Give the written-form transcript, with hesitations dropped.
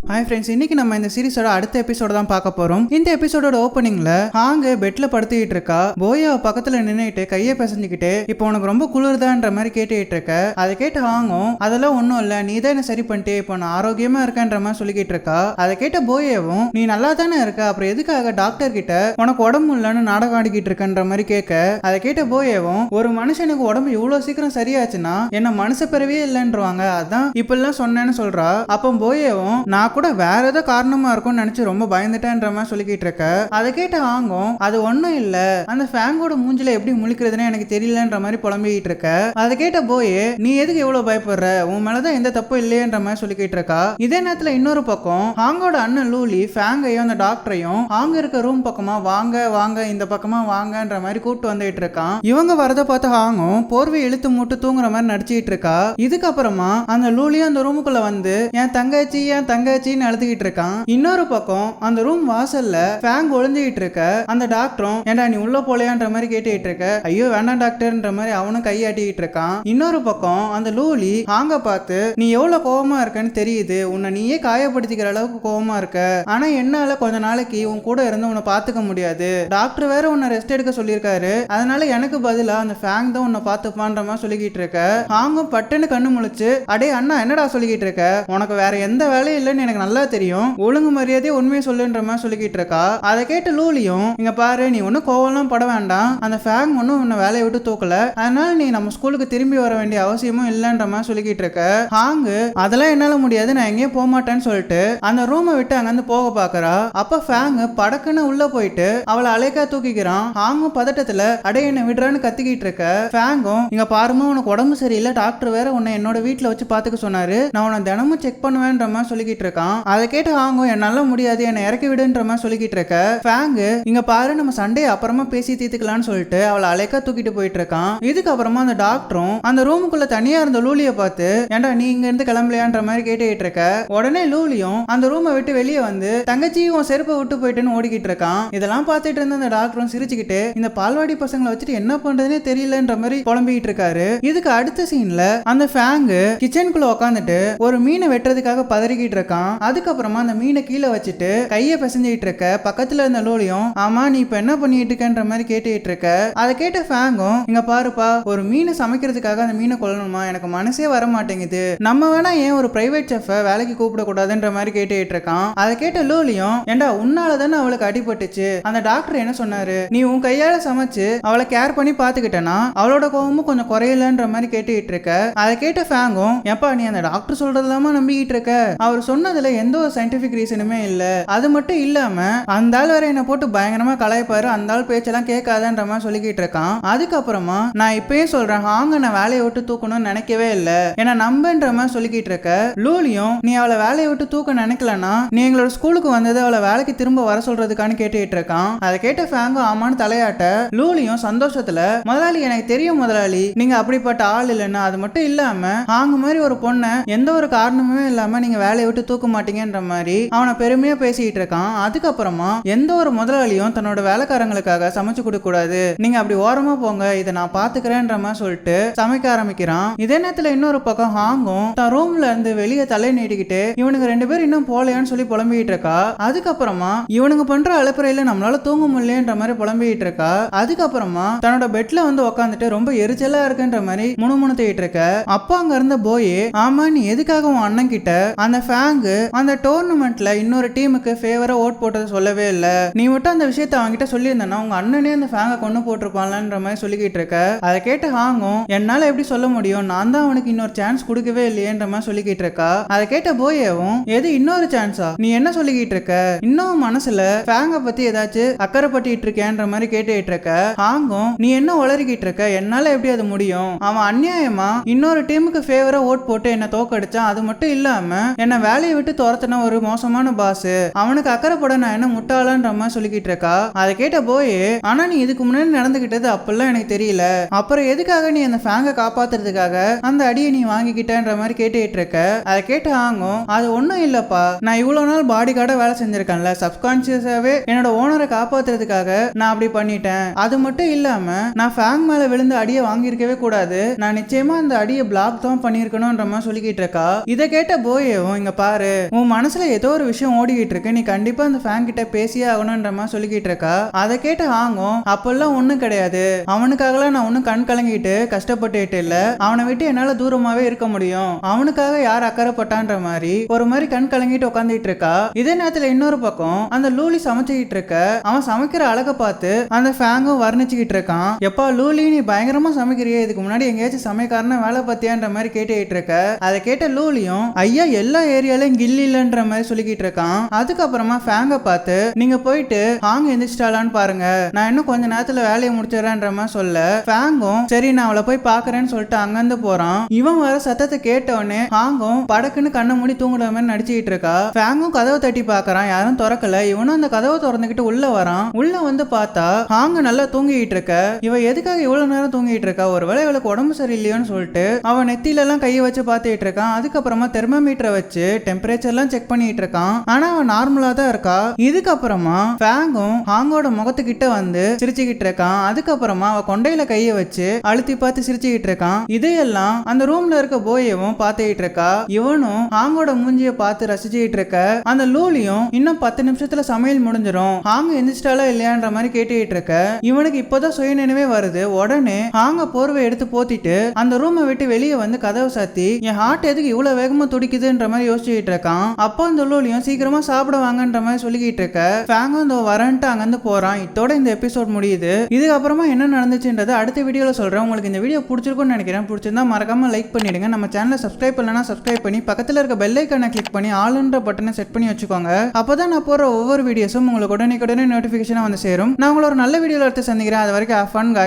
Hi friends, இன்னைக்கு நம்ம இந்த சீரிஸோட அடுத்த எபிசோட தான் பார்க்க போறோம். இந்த எபிசோடோட ஓப்பனிங்ல ஹாங் பெட்ல படுத்துக்கிட்டு இருக்கா. போயா பக்கத்துல நின்னுட்டு கையை பிசைஞ்சுக்கிட்டு இப்போ உனக்கு ரொம்ப குளிர்தான்ற மாதிரி கேட்டுக்கிட்டு இருக்க. அதை கேட்ட ஹாங்கும் அதெல்லாம் ஒன்றும் இல்லை, நீ தான் என்ன சரி பண்ணிட்டு இப்போ நான் ஆரோக்கியமா இருக்கேன்ற மாதிரி சொல்லிக்கிட்டு இருக்கா. அதை கேட்ட போயாவும் நீ நல்லா தானே இருக்க, அப்புறம் எதுக்காக டாக்டர் கிட்ட உனக்கு உடம்பு இல்லைன்னு நாடகம் ஆடிக்கிட்டு இருக்கன்ற மாதிரி கேட்க, அதை கேட்ட போயாவும் ஒரு மனுஷனுக்கு உடம்பு இவ்வளவு சீக்கிரம் சரியாச்சுன்னா என்ன மனுஷ பிறவியே இல்லைன்றவாங்க, அதான் இப்பெல்லாம் சொன்னேன்னு சொல்றா. அப்போ போயாவும் நான் கூட வேற ஏதோ காரணமா இருக்கும்னு நினைச்சு ரொம்ப பயந்துட்டேன்ற மாதிரி சொல்லிக்கிட்டு இருக்க. அதை கேட்ட ஆங்கும் அது ஒன்னும் இல்ல, அந்த ஃபேங்கோட மூஞ்சில எப்படி முழிக்கிறதுன்னு எனக்கு தெரியலன்ற மாதிரி புலம்பிக்கிட்டு இருக்க. அதை கேட்ட போய் நீ எதுக்கு எவ்வளவு பயப்படுற, உன் மேலதான் எந்த தப்பும் இல்லையன்ற மாதிரி சொல்லிக்கிட்டு இருக்கா. இதே நேரத்துல இன்னொரு பக்கம் ஹாங்கோட அண்ணன் லூலி ஃபேங்கையும் அந்த டாக்டரையும் ஹாங்க இருக்க ரூம் பக்கமா வாங்க வாங்க இந்த பக்கமா வாங்கன்ற மாதிரி கூப்பிட்டு வந்துட்டு இருக்கான். இவங்க வரத பார்த்து ஹாங்கும் போர்வை இழுத்து மூட்டு தூங்குற மாதிரி நடிச்சுக்கிட்டு இருக்கா. இதுக்கப்புறமா அந்த லூலியும் அந்த ரூமுக்குள்ள வந்து என் தங்கச்சின்னு அழுதுகிட்டு இருக்கான். இன்னொரு பக்கம் அந்த ரூம் வாசல்ல ஃபேங் ஒளிஞ்சுகிட்டு இருக்க. அந்த டாக்டரும் ஏண்டா நீ உள்ள போலையான்ற மாதிரி கேட்டுக்கிட்டு இருக்க. ஐயோ வேண்டாம் டாக்டர்ன்ற மாதிரி அவனும் கையாட்டிக்கிட்டு இருக்கான். இன்னொரு பக்கம் அந்த லூலி ஹாங்க பார்த்து நீ எவ்வளவு கோவமா இருக்கன்னு தெரியுது, உன்னை நீயே காயப்படுத்திக்கிற அளவுக்கு கோவமா இருக்க, ஆனா என்னால கொஞ்ச நாளைக்கு உன் கூட இருந்து உன்னை பாத்துக்க முடியாது, டாக்டர் வேற உன்னை ரெஸ்ட் எடுக்க சொல்லியிருக்காரு, அதனால எனக்கு பதிலா அந்த ஃபேங் தான் உன்னை பாத்துப்பான்ற மாதிரி சொல்லிக்கிட்டு இருக்க. ஹாங்கும் பட்டுன்னு கண்ணு முழிச்சு அடே அண்ணா என்னடா சொல்லிக்கிட்டு இருக்க, உனக்கு வேற எந்த வேலையும் இல்லைன்னு எனக்கு நல்லா தெரியும், ஒழுங்கு மரியாதையே உண்மையை சொல்லுன்ற மாதிரி சொல்லிக்கிட்டு இருக்கா. அதை கேட்டு லூலியும் இங்க பாரு நீ ஒன்னும் கோவம்லாம் பட வேண்டாம், அந்த ஃபேங் ஒன்னும் உன்னை வேலையை விட்டு தூக்கல, அதனால நீ நம்ம ஸ்கூலுக்கு திரும்பி வர வேண்டிய அவசியமும் இல்லைன்ற மாதிரி சொல்லிக்கிட்டு இருக்க. ஹாங்கு அதெல்லாம் என்னால முடியாது, நான் எங்கேயும் போக மாட்டேன்னு சொல்லிட்டு அந்த ரூமை விட்டு அங்கிருந்து போக பாக்குறா. அப்ப ஃபேங் படக்குன்னு உள்ள போயிட்டு அவளை அலைக்கா தூக்கிக்கிறான். ஹாங்கும் பதட்டத்துல அடே என்ன விடுறான்னு கத்திக்கிட்டு இருக்க. ஃபேங்கும் இங்க பாருமா உனக்கு உடம்பு சரியில்லை, டாக்டர் வேற உன்னை என்னோட வீட்டுல வச்சு பாத்துக்க சொன்னாரு, நான் உன்னை தினமும் செக் பண்ணுவேன்ற மாதிரி சொல்லிக்கிட்டு இருக்கான். அதை கேட்டு ஹாங்கும் என்னால முடியாது என்னை இறக்கி விடுன்ற மாதிரி சொல்லிக்கிட்டு இருக்க. ஃபேங்கு இங்க பாரு நம்ம சண்டே அப்புறமா பேசி தீர்த்துக்கலாம்னு சொல்லிட்டு அவளை அலைக்கா தூக்கிட்டு போயிட்டு இருக்கான். இதுக்கப்புறமா அந்த டாக்டரும் அந்த ரூமுக்குள்ள தனியா இருந்த லூலிய பார்த்து ஏண்டா நீ இங்க இருந்து கிளம்பலையான்ற மாதிரி கேட்டுக்கிட்டு இருக்க. உடனே லூலியும் அந்த ரூமை விட்டு வெளியே வந்து தங்கச்சியும் செருப்பை விட்டு போயிட்டுன்னு ஓடிக்கிட்டு இருக்கான். இதெல்லாம் பார்த்துட்டு இருந்த அந்த டாக்டரும் சிரிச்சுக்கிட்டு இந்த பால்வாடி பசங்களை வச்சுட்டு என்ன பண்றதுன்னே தெரியலன்ற மாதிரி புலம்பிக்கிட்டு இருக்காரு. இதுக்கு அடுத்த சீன்ல அந்த ஃபேங்கு கிச்சனுக்குள்ள உட்காந்துட்டு ஒரு மீனை வெட்டுறதுக்காக பதறிக்கிட்டு இருக்கான். அதுக்கப்புறமா அந்த மீனை கீழே வச்சுட்டு கையை பிசைஞ்சிட்டு இருக்க. பக்கத்துல இருந்த லூலியும் ஆமா நீ இப்ப என்ன பண்ணிட்டு இருக்கன்ற மாதிரி கேட்டுட்டு இருக்க. அதை கேட்ட ஃபேங்கும் இங்க பாருப்பா ஒரு மீனை சமைக்கிறதுக்காக அந்த மீனை கொல்லணுமா, எனக்கு மனசே வர மாட்டேங்குது, நம்ம வேணா ஏன் ஒரு பிரைவேட் செஃப் வேலைக்கு கூப்பிட கூடாதுன்ற மாதிரி கேட்டுட்டு இருக்கான். அதை கேட்ட லூலியும் ஏண்டா உன்னாலதானே அவளுக்கு அடிபட்டுச்சு, அந்த டாக்டர் என்ன சொன்னாரு, நீ உன் கையால சமைச்சு அவளை கேர் பண்ணி பாத்துக்கிட்டனா அவளோட கோவமும் கொஞ்சம் குறையலன்ற மாதிரி கேட்டுட்டு இருக்க. அதை கேட்ட ஃபேங்கும் எப்பா நீ அந்த டாக்டர் சொல்றதெல்லாமா நம்பிக்கிட்டு இருக்க, அவர் சொன்னதுல எந்த ஒரு சயின்டிபிக் ரீசனுமே இல்ல, அது மட்டும் இல்லாம அந்த ஆள் வேற என்ன போட்டு பயங்கரமா கலாய்ப்பாரு, அந்த ஆள் பேச்செல்லாம் கேட்காதன்ற மாதிரி சொல்லிக்கிட்டு இருக்கான். அதுக்கப்புறமா நான் இப்பயே சொல்றேன் ஹாங்க நான் வேலையை விட்டு தூக்கணும்னு நினைக்கவே இல்ல, ஏன்னா நம்பன்ற மாதிரி சொல்லிக்கிட்டு இருக்க. லூலியும் நீ அவளை வேலையை விட்டு தூக்க நினைக்கலனா நீ எங்களோட ஸ்கூலுக்கு வந்தது அவளை வேலைக்கு திரும்ப வர சொல்றதுக்கான்னு கேட்டுட்டு இருக்கான். அதை கேட்ட ஃபேங்கும் ஆமான்னு தலையாட்ட. லூலியும் சந்தோஷத்துல முதலாளி எனக்கு தெரியும் முதலாளி நீங்க அப்படிப்பட்ட ஆள் இல்லைன்னா, அது மட்டும் இல்லாம ஹாங்க மாதிரி ஒரு பொண்ணை எந்த ஒரு காரணமுமே இல்லாம நீங்க வேலையை விட்டு தூக்க மாட்டீங்கன்ற மாதிரி அவனை பெருமையா பேசிட்டு இருக்கான். அதுக்கப்புறமா எந்த ஒரு முதலாளியும் தன்னோட வேலைக்காரங்களுக்காக சமைச்சு கொடுக்க கூடாது, நீங்க அப்படி ஓரமா போங்க இதை நான் பாத்துக்கிறேன்ற மாதிரி சொல்லிட்டு சமைக்க ஆரம்பிக்கிறான். இதே நேரத்துல இன்னொரு பக்கம் ஹாங்கும் தன் ரூம்ல இருந்து வெளியே தலை நீட்டிக்கிட்டு இவனுங்க ரெண்டு பேரும் இன்னும் போலையான்னு சொல்லி புலம்பிக்கிட்டு இருக்கா. அதுக்கப்புறமா இவனுங்க பண்ற அலப்புறையில நம்மளால தூங்க முடியலன்ற மாதிரி புலம்பிக்கிட்டு இருக்கா. அதுக்கப்புறமா தன்னோட பெட்ல வந்து உட்காந்துட்டு ரொம்ப எரிச்சலா இருக்குன்ற மாதிரி முணுமுணுத்திட்டு இருக்க. அப்போ அங்க இருந்த போய் ஆமா நீ எதுக்காக உன் அண்ணன் கிட்ட அந்த ஃபேங்கு அந்த டோர்னமெண்ட்ல இன்னொரு டீமுக்கு ஃபேவரா ஓட் போட்டது சொல்லவே இல்ல, நீ மட்டும் அந்த விஷயத்தை அவன்கிட்ட சொல்லியிருந்தா உங்க அண்ணனே அந்த ஃபேங்கை கொண்டு போட்டிருப்பான்ன்ற மாதிரி சொல்லிக்கிட்டு இருக்க. அதை கேட்டு ஹாங்கும் என்னால எப்படி சொல்ல முடியும், நான் தான் அவனுக்கு இன்னொரு சான்ஸ் கொடுக்கவே இல்லையன்ற மாதிரி சொல்லிக்கிட்டு இருக்கா. அதை கேட்ட போயவும் எது இன்னொரு சான்ஸா, நீ என்ன சொல்லிக்கிட்டு இருக்க, இன்னும் மனசுல ஃபேங்கை பத்தி ஏதாச்சும் அக்கறைப்பட்டு இருக்கேன்ற மாதிரி கேட்டுட்டு இருக்க. ஹாங்கும் நீ என்ன உளறிக்கிட்டு இருக்க, என்னால எப்படி அது முடியும், அவன் அநியாயமா இன்னொரு டீமுக்கு ஃபேவரா ஓட் போட்டு என்ன தோக்கடிச்சான், அது மட்டும் இல்லாம என்ன வேலையை விட்டு துரத்தின ஒரு மோசமான பாஸ், அவனுக்கு அக்கறைப்பட நான் என்ன முட்டாளன்ற மாதிரி சொல்லிக்கிட்டு இருக்கா. அதை கேட்ட போய் ஆனா நீ இதுக்கு முன்னாடி நடந்துகிட்டது அப்பெல்லாம் எனக்கு தெரியல, அப்புறம் எதுக்காக நீ அந்த ஃபேங்கை காப்பாத்துறதுக்காக அந்த அடியை நீ வாங்கிக்கிட்டன்ற மாதிரி கேட்டுட்டு இருக்க. அதை கேட்டு ஆங்கும் அது ஒண்ணும் இல்லப்பா, நான் இவ்வளவு நாள் பாடி கார்டா வேலை செஞ்சிருக்கேன்ல, சப்கான்சியஸாவே என்னோட ஓனரை காப்பாத்துறதுக்காக நான் அப்படி பண்ணிட்டேன், அது மட்டும் இல்லாம நான் ஃபேங் மேல விழுந்து அடியை வாங்கியிருக்கவே கூடாது, நான் நிச்சயமா அந்த அடியை பிளாக் தான் பண்ணிருக்கணும்ன்ற மாதிரி சொல்லிக்கிட்டு இருக்கா. இதை கேட்ட போயும் இங்க பாரு உன் மனசுல ஏதோ ஒரு விஷயம் ஓடிக்கிட்டு இருக்கு, நீ கண்டிப்பா அந்த ஃபேங் கிட்ட பேசியே ஆகணும்ன்ற மாதிரி சொல்லிக்கிட்டு இருக்கா. அதை கேட்ட ஹாங்கும் அப்பெல்லாம் ஒண்ணும் கிடையாது, அவனுக்காகலாம் நான் ஒன்னும் கண் கலங்கிட்டு கஷ்டப்பட்டுட்டு இல்ல, அவனை விட்டு என்னால தூரமாவே இருக்க முடியும், அவனுக்காக யார் அக்கறைப்பட்டான்ற மாதிரி ஒரு மாதிரி கண் கலங்கிட்டு உட்காந்துட்டு இருக்கா. இதே நேரத்துல இன்னொரு பக்கம் அந்த லூலி சமைச்சுக்கிட்டு இருக்க, அவன் சமைக்கிற அழகை பார்த்து அந்த ஃபேங்கும் வர்ணிச்சுக்கிட்டு இருக்கான். எப்பா லூலி, நீ பயங்கரமா சமைக்கிறியே, இதுக்கு முன்னாடி எங்கேயாச்சும் சமைக்காரன வேலை பார்த்தியான்ற மாதிரி கேட்டுக்கிட்டு இருக்க. அதை கேட்ட லூலியும் ஐயா எல்லா ஏரியாலையும் கில்லி இல்லன்ற மாதிரி சொல்லிக்கிட்டு இருக்கான். அதுக்கப்புறமா ஃபேங்க பார்த்து நீங்க போயிட்டு ஹாங் எந்திரிச்சிட்டாலான்னு பாருங்க, நான் இன்னும் கொஞ்ச நேரத்துல வேலையை முடிச்சிடறேன்ற மாதிரி சொல்ல, ஃபேங்கும் சரி நான் அவளை போய் பாக்குறேன்னு சொல்லிட்டு அங்கிருந்து போறான். இவன் வர சத்தத்தை கேட்டவனே ஹாங்கும் படக்குன்னு கண்ணை மூடி தூங்குற மாதிரி நடிச்சுக்கிட்டு இருக்கா. ஃபேங்கும் கதவை தட்டி பாக்குறான், யாரும் திறக்கல. இவனும் அந்த கதவை திறந்துகிட்டு உள்ள வரான். உள்ள வந்து பார்த்தா ஹாங் நல்லா தூங்கிட்டு இருக்க. இவ எதுக்காக இவ்வளவு நேரம் தூங்கிட்டு இருக்கா, ஒருவேளை இவளுக்கு உடம்பு சரியில்லையோன்னு சொல்லிட்டு அவன் நெத்தில எல்லாம் கையை வச்சு பார்த்துட்டு இருக்கான். அதுக்கப்புறமா தெர்மோமீட்டரை வச்சு டெம்பரேச்சர் எல்லாம் செக் பண்ணிட்டு இருக்கான். ஆனா அவன் நார்மலா தான் இருக்கா. இதுக்கப்புறமா ஃபேங்கும் ஹாங்கோட முகத்துக்கிட்ட வந்து சிரிச்சுக்கிட்டு இருக்கான். அதுக்கப்புறமா அவ கொண்டையில கையை வச்சு அழுத்தி பார்த்து சிரிச்சுக்கிட்டு இருக்கான். இதையெல்லாம் அந்த ரூம்ல இருக்க போயவும் பார்த்துக்கிட்டு இருக்கா. இவனும் ஹாங்கோட மூஞ்சிய பார்த்து ரசிச்சுக்கிட்டு இருக்க. அந்த லூலியும் இன்னும் 10 நிமிஷத்துல சமையல் முடிஞ்சிடும், ஹாங் எந்திரிச்சிட்டாலா இல்லையான்ற மாதிரி கேட்டுக்கிட்டு இருக்க. இவனுக்கு இப்பதான் சுய நினைவே வருது. உடனே ஹாங்க போர்வை எடுத்து போத்திட்டு அந்த ரூமை விட்டு வெளியே வந்து கதவை சாத்தி, என் ஹார்ட் எதுக்கு இவ்வளவு வேகமா துடிக்குதுன்ற மாதிரி யோசிச்சுட்டு இருக்கான். அப்போ அந்த லூலியும் சீக்கிரமா சாப்பிட வாங்கன்ற மாதிரி சொல்லிக்கிட்டு இருக்க. ஃபேங்கும் இந்த வரன்ட்டு அங்கிருந்து போறான். இதோட இந்த எபிசோட் முடியுது. இதுக்கப்புறமா என்ன நடந்துச்சுன்றது அடுத்த வீடியோல சொல்றேன். உங்களுக்கு இந்த வீடியோ பிடிச்சிருக்கும்னு நினைக்கிறேன். பிடிச்சிருந்தா மறக்காம லைக் பண்ணிடுங்க. நம்ம சேனலை சப்ஸ்கிரைப் பண்ணலனா சப்ஸ்கிரைப் பண்ணி பக்கத்துல இருக்க பெல் ஐகானை கிளிக் பண்ணி ஆல்ன்ற பட்டனை செட் பண்ணி வச்சுக்கோங்க. அப்பதான் நான் போற ஒவ்வொரு வீடியோஸும் உங்களுக்கு உடனே நோட்டிபிகேஷனா வந்து சேரும். நான் உங்களை ஒரு நல்ல வீடியோல எடுத்து சந்திக்கிறேன். அது வரைக்கும் ஹேவ் ஃபன் गाइस.